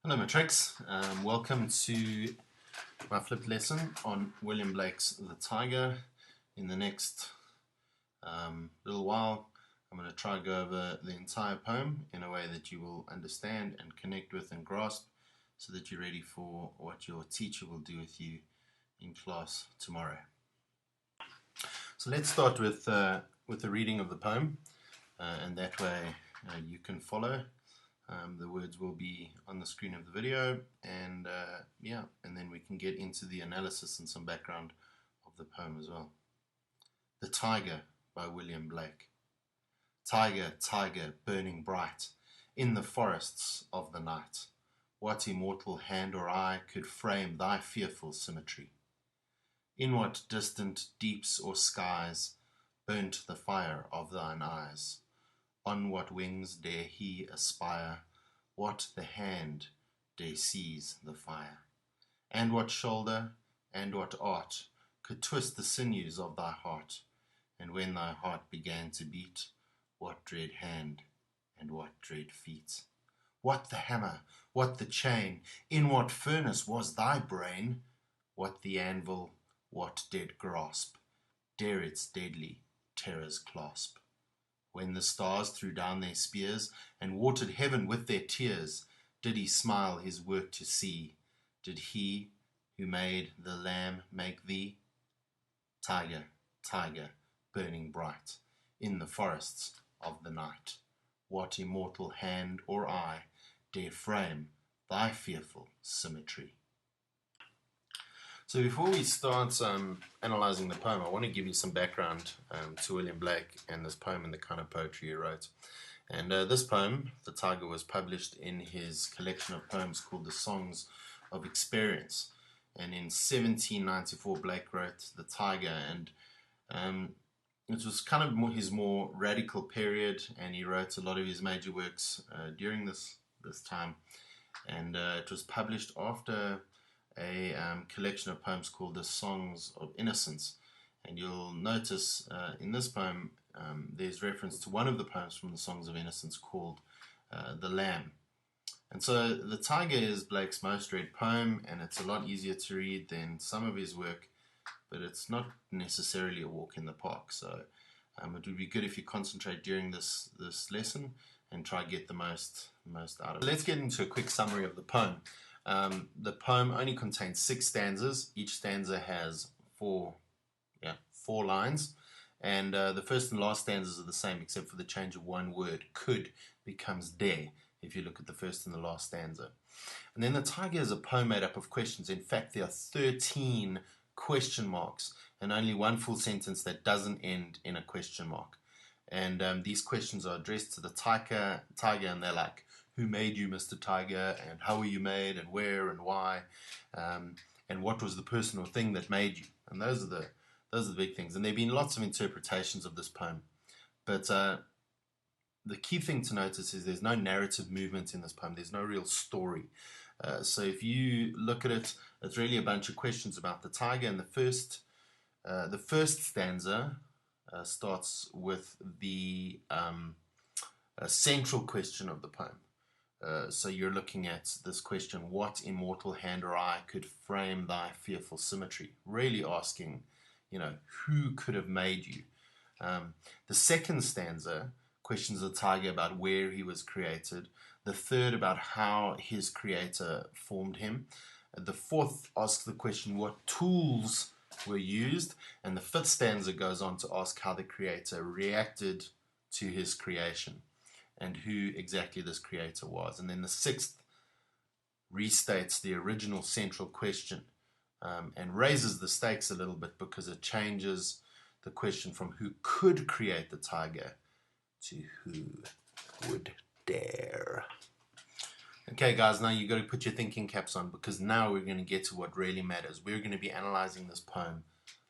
Hello Matrix, welcome to my flipped lesson on William Blake's The Tyger. In the next little while I'm going to try to go over the entire poem in a way that you will understand and connect with and grasp so that you're ready for what your teacher will do with you in class tomorrow. So let's start with the reading of the poem and that way you can follow. The words will be on the screen of the video, and and then we can get into the analysis and some background of the poem as well. The Tyger by William Blake. Tyger, Tyger, burning bright in the forests of the night, what immortal hand or eye could frame thy fearful symmetry? In what distant deeps or skies burnt the fire of thine eyes? On what wings dare he aspire? What the hand dare seize the fire? And what shoulder and what art could twist the sinews of thy heart? And when thy heart began to beat, what dread hand and what dread feet? What the hammer, what the chain? In what furnace was thy brain? What the anvil, what dead grasp dare its deadly terrors clasp? When the stars threw down their spears and watered heaven with their tears, did he smile his work to see? Did he who made the lamb make thee? Tyger, Tyger, burning bright in the forests of the night, what immortal hand or eye dare frame thy fearful symmetry? So before we start analyzing the poem, I want to give you some background to William Blake and this poem and the kind of poetry he wrote. And this poem, The Tyger, was published in his collection of poems called The Songs of Experience. And in 1794, Blake wrote The Tyger, and it was kind of his more radical period, and he wrote a lot of his major works during this time. And it was published after a collection of poems called The Songs of Innocence. And you'll notice in this poem there's reference to one of the poems from the Songs of Innocence called The Lamb. And so The Tyger is Blake's most read poem, and it's a lot easier to read than some of his work, but it's not necessarily a walk in the park. So it would be good if you concentrate during this lesson and try to get the most out of it. Let's get into a quick summary of the poem. The poem only contains 6 stanzas. Each stanza has four lines, and the first and last stanzas are the same except for the change of one word. Could becomes dare if you look at the first and the last stanza. And then The Tyger is a poem made up of questions. In fact, there are 13 question marks and only one full sentence that doesn't end in a question mark. And these questions are addressed to the Tyger, and they're like, who made you, Mr. Tyger, and how were you made, and where, and why, and what was the person or thing that made you? And those are the big things. And there have been lots of interpretations of this poem, but the key thing to notice is there's no narrative movement in this poem. There's no real story. So if you look at it, it's really a bunch of questions about the Tyger. And the first stanza starts with the central question of the poem. So you're looking at this question, what immortal hand or eye could frame thy fearful symmetry? Really asking, who could have made you? The second stanza questions the Tyger about where he was created. The third about how his creator formed him. The fourth asks the question, what tools were used? And the fifth stanza goes on to ask how the creator reacted to his creation and who exactly this creator was. And then the sixth restates the original central question and raises the stakes a little bit because it changes the question from who could create the Tyger to who would dare. Okay guys, now you've got to put your thinking caps on, because now we're going to get to what really matters. We're going to be analyzing this poem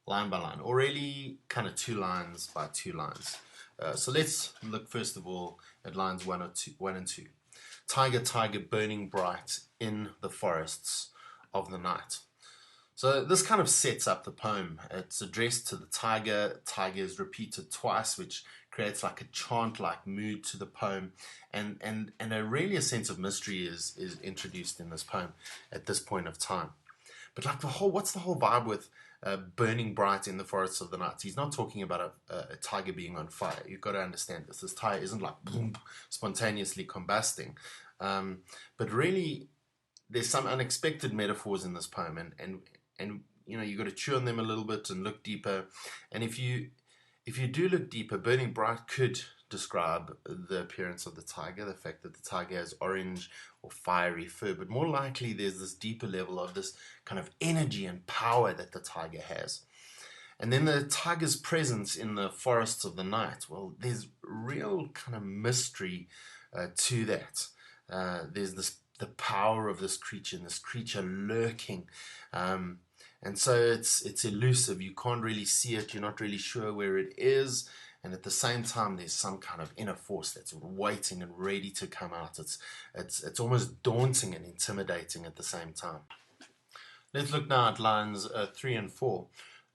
line by line, or really kind of 2 lines by 2 lines. So let's look first of all at lines 1 and 2. Tyger, Tyger, burning bright in the forests of the night. So this kind of sets up the poem. It's addressed to the Tyger. Tyger is repeated twice, which creates like a chant-like mood to the poem, and really a sense of mystery is introduced in this poem at this point of time. But like what's the whole vibe with burning bright in the forests of the night? He's not talking about a tiger being on fire. You've got to understand this. This tiger isn't like boom, spontaneously combusting, but really there's some unexpected metaphors in this poem, and you know, you've got to chew on them a little bit and look deeper. And if you do look deeper, burning bright could describe the appearance of the tiger, the fact that the tiger has orange or fiery fur, but more likely there's this deeper level of this kind of energy and power that the tiger has. And then the tiger's presence in the forests of the night, well, there's real kind of mystery to that. There's the power of this creature lurking. And so it's elusive. You can't really see it. You're not really sure where it is. And at the same time, there's some kind of inner force that's waiting and ready to come out. It's almost daunting and intimidating at the same time. Let's look now at lines 3 and 4.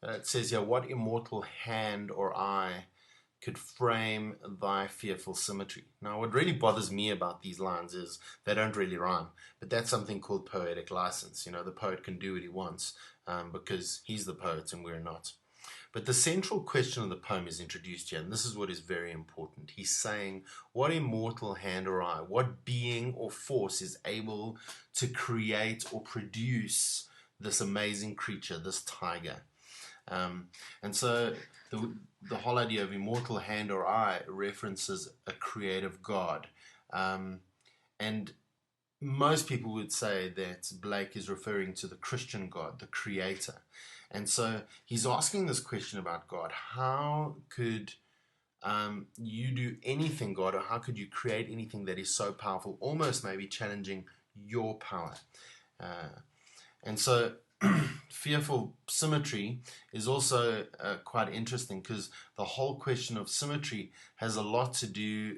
It says here, what immortal hand or eye could frame thy fearful symmetry? Now, what really bothers me about these lines is they don't really rhyme, but that's something called poetic license. You know, the poet can do what he wants because he's the poet and we're not. But the central question of the poem is introduced here, and this is what is very important. He's saying, what immortal hand or eye, what being or force is able to create or produce this amazing creature, this tiger? And so the whole idea of immortal hand or eye references a creative God. And most people would say that Blake is referring to the Christian God, the creator. And so he's asking this question about God. How could you do anything, God, or how could you create anything that is so powerful, almost maybe challenging your power? And so fearful symmetry is also quite interesting, because the whole question of symmetry has a lot to do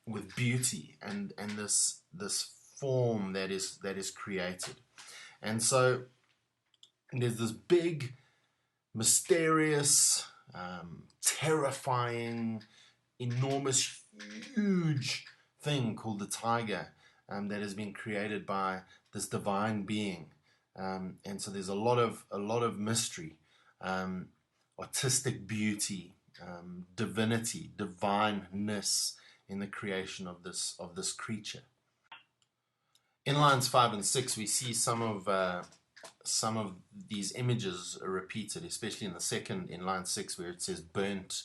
with beauty and this form that is created. And so there's this big, mysterious, terrifying, enormous, huge thing called the tiger that has been created by this divine being. And so there's a lot of mystery, artistic beauty, divinity, divineness in the creation of this creature. In lines 5 and 6, we see some of these images are repeated, especially in line 6, where it says, burnt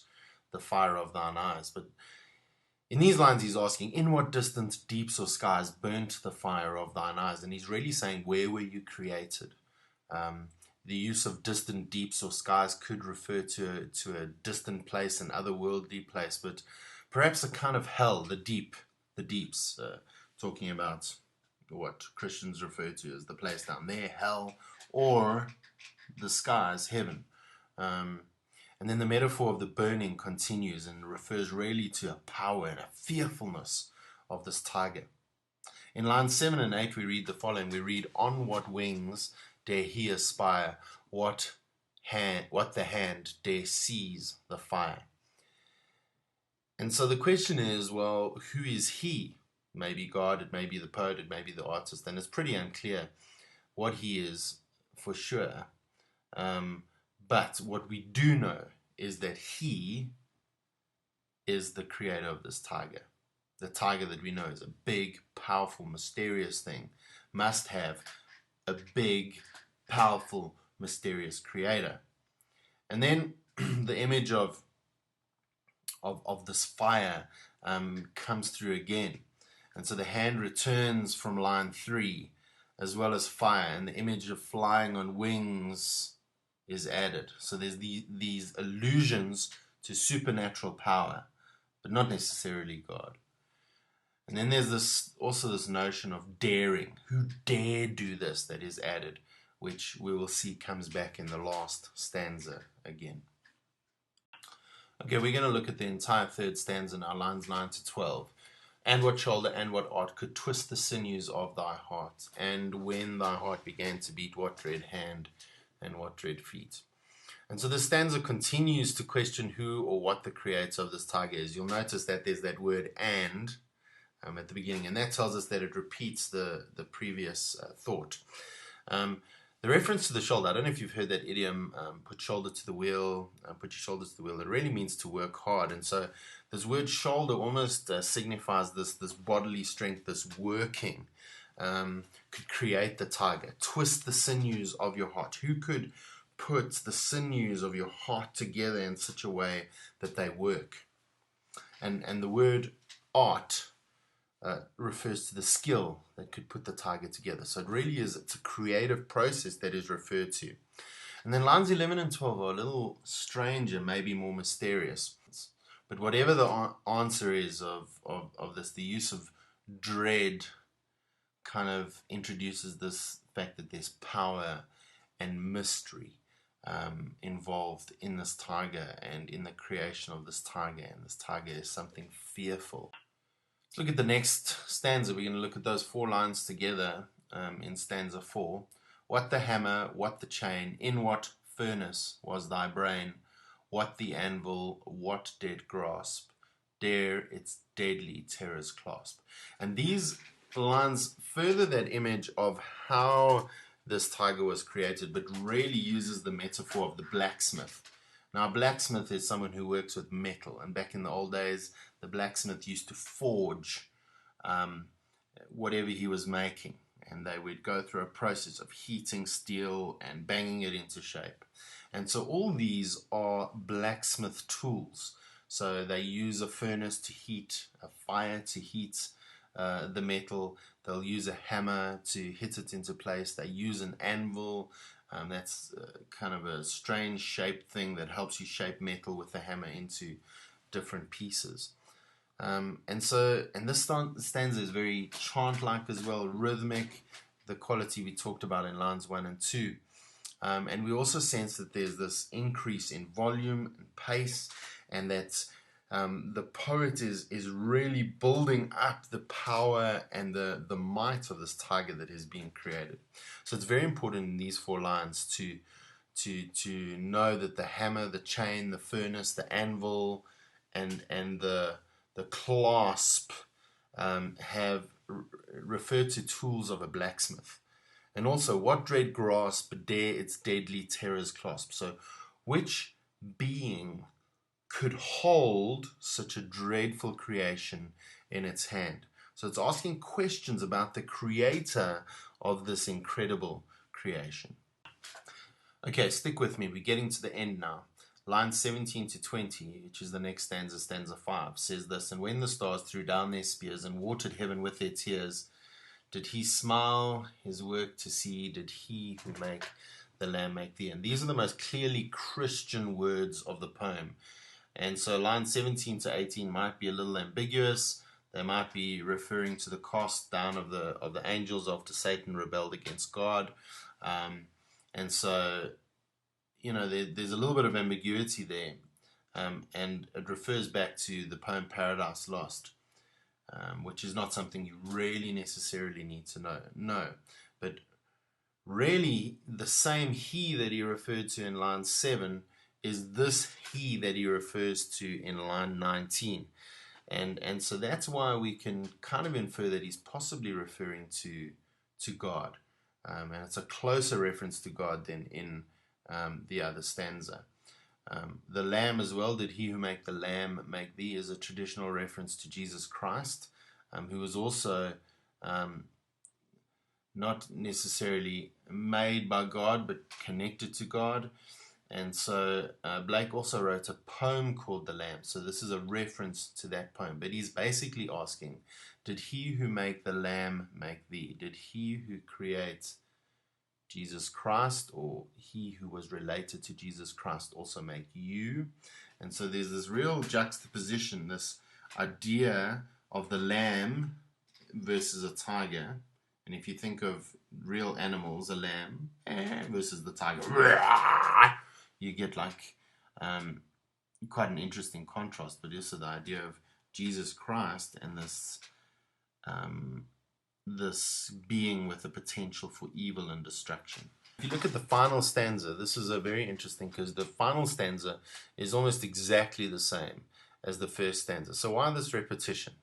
the fire of thine eyes. But in these lines, he's asking, in what distant deeps or skies burnt the fire of thine eyes? And he's really saying, where were you created? The use of distant deeps or skies could refer to a distant place, an otherworldly place, but perhaps a kind of hell, the deeps, talking about what Christians refer to as the place down there, hell, or the skies, heaven. And then the metaphor of the burning continues and refers really to a power and a fearfulness of this tiger. In lines 7 and 8, we read the following. We read, on what wings dare he aspire? What the hand dare seize the fire? And so the question is, well, who is he? Maybe God, it may be the poet, it may be the artist, and it's pretty unclear what he is for sure. But what we do know is that he is the creator of this tiger. The tiger that we know is a big, powerful, mysterious thing, must have a big, powerful, mysterious creator. And then the image of this fire comes through again. And so the hand returns from line 3, as well as fire, and the image of flying on wings is added. So there's these allusions to supernatural power, but not necessarily God. And then there's also this notion of daring. Who dare do this? That is added, which we will see comes back in the last stanza again. Okay, we're going to look at the entire third stanza now, lines 9 to 12. And what shoulder and what art could twist the sinews of thy heart? And when thy heart began to beat, what dread hand and what dread feet? And so the stanza continues to question who or what the creator of this tiger is. You'll notice that there's that word "and" at the beginning, and that tells us that it repeats the previous thought. The reference to the shoulder, I don't know if you've heard that idiom, put shoulder to the wheel, put your shoulders to the wheel. It really means to work hard. And so this word shoulder almost signifies this bodily strength, this working. Could create the tiger, twist the sinews of your heart. Who could put the sinews of your heart together in such a way that they work? And the word art refers to the skill that could put the tiger together. So it really is, it's a creative process that is referred to. And then lines 11 and 12 are a little stranger, maybe more mysterious. But whatever the answer is of this, the use of dread kind of introduces this fact that there's power and mystery involved in this tiger and in the creation of this tiger. And this tiger is something fearful. Let's look at the next stanza. We're going to look at those 4 lines together in stanza 4. What the hammer, what the chain, in what furnace was thy brain? What the anvil, what dead grasp, dare its deadly terrors clasp. And these lines further that image of how this tiger was created, but really uses the metaphor of the blacksmith. Now, a blacksmith is someone who works with metal, and back in the old days, the blacksmith used to forge whatever he was making, and they would go through a process of heating steel and banging it into shape. And so all these are blacksmith tools. So they use a furnace to heat, a fire to heat the metal. They'll use a hammer to hit it into place. They use an anvil. That's kind of a strange shaped thing that helps you shape metal with the hammer into different pieces. And this stanza is very chant-like as well, rhythmic, the quality we talked about in lines 1 and 2. And we also sense that there's this increase in volume and pace, and that the poet is really building up the power and the might of this tiger that is being created. So it's very important in these 4 lines to know that the hammer, the chain, the furnace, the anvil, and the clasp have referred to tools of a blacksmith. And also, what dread grasp dare its deadly terrors clasp? So, which being could hold such a dreadful creation in its hand? So it's asking questions about the creator of this incredible creation. Okay, stick with me. We're getting to the end now. Line 17 to 20, which is the next stanza, stanza 5, says this: And when the stars threw down their spears and watered heaven with their tears, did he smile his work to see? Did he who make the lamb make thee? And these are the most clearly Christian words of the poem. And so lines 17 to 18 might be a little ambiguous. They might be referring to the cast down of the angels after Satan rebelled against God. And so, you know, there's a little bit of ambiguity there. And it refers back to the poem Paradise Lost, which is not something you really necessarily need to know. No, but really the same he that he referred to in line 7 is this he that he refers to in line 19. And so that's why we can kind of infer that he's possibly referring to God. And it's a closer reference to God than in the other stanza. The lamb as well, did he who make the lamb make thee, is a traditional reference to Jesus Christ, who was also not necessarily made by God, but connected to God. And so Blake also wrote a poem called The Lamb. So this is a reference to that poem. But he's basically asking, did he who make the lamb make thee? Did he who creates Jesus Christ, or he who was related to Jesus Christ, also make you? And so there's this real juxtaposition, this idea of the lamb versus a tiger. And if you think of real animals, a lamb versus the tiger, you get like quite an interesting contrast. But also the idea of Jesus Christ and this being with the potential for evil and destruction. If you look at the final stanza, this is a very interesting, because the final stanza is almost exactly the same as the first stanza. So why this repetition?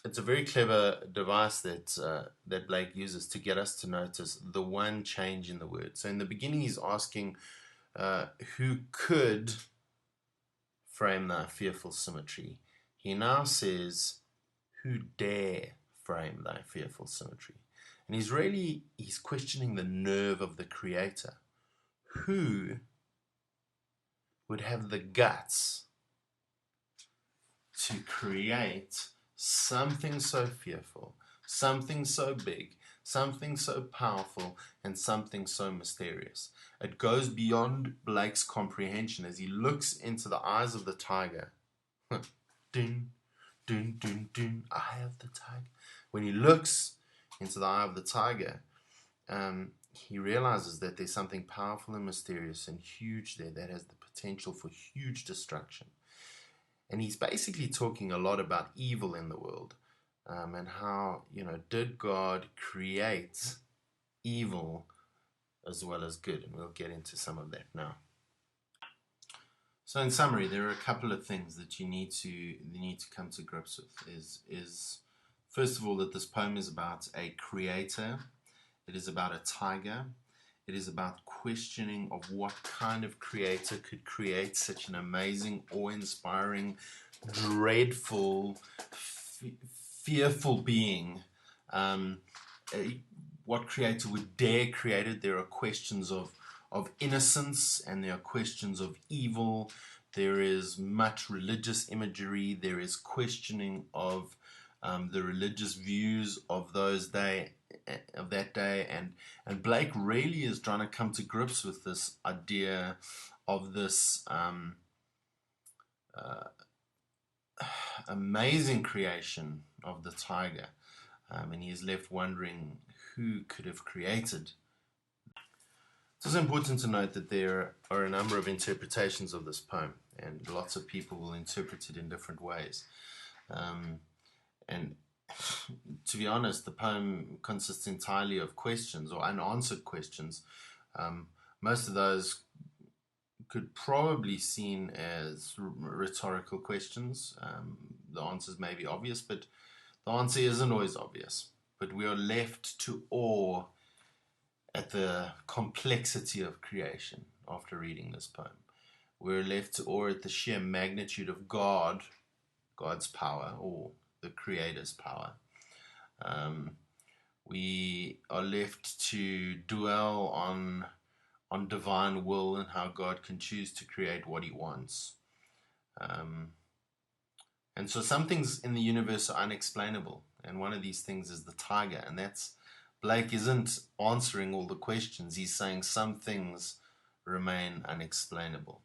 It's a very clever device that Blake uses to get us to notice the one change in the word. So in the beginning, he's asking, who could frame thy fearful symmetry? He now says, who dare frame thy fearful symmetry? And he's questioning the nerve of the creator. Who would have the guts to create something so fearful, something so big, something so powerful, and something so mysterious? It goes beyond Blake's comprehension as he looks into the eyes of the tiger. Dun, dun, dun, dun, eye of the tiger. When he looks into the eye of the tiger, he realizes that there's something powerful and mysterious and huge there that has the potential for huge destruction. And he's basically talking a lot about evil in the world, and how, did God create evil as well as good? And we'll get into some of that now. So in summary, there are a couple of things that you need to come to grips with. Is first of all, that this poem is about a creator. It is about a tiger. It is about questioning of what kind of creator could create such an amazing, awe-inspiring, dreadful, fearful being. What creator would dare create it? There are questions of innocence, and there are questions of evil. There is much religious imagery. There is questioning of the religious views of that day, and Blake really is trying to come to grips with this idea of this amazing creation of the tiger, and he is left wondering who could have created. It's also important to note that there are a number of interpretations of this poem, and lots of people will interpret it in different ways. And to be honest, the poem consists entirely of questions or unanswered questions. Most of those could probably be seen as rhetorical questions. The answers may be obvious, but the answer isn't always obvious. But we are left to awe at the complexity of creation after reading this poem. We're left to awe at the sheer magnitude of God's power, or the Creator's power. We are left to dwell on divine will and how God can choose to create what He wants. And so some things in the universe are unexplainable, and one of these things is the tiger, and that's Blake isn't answering all the questions. He's saying some things remain unexplainable.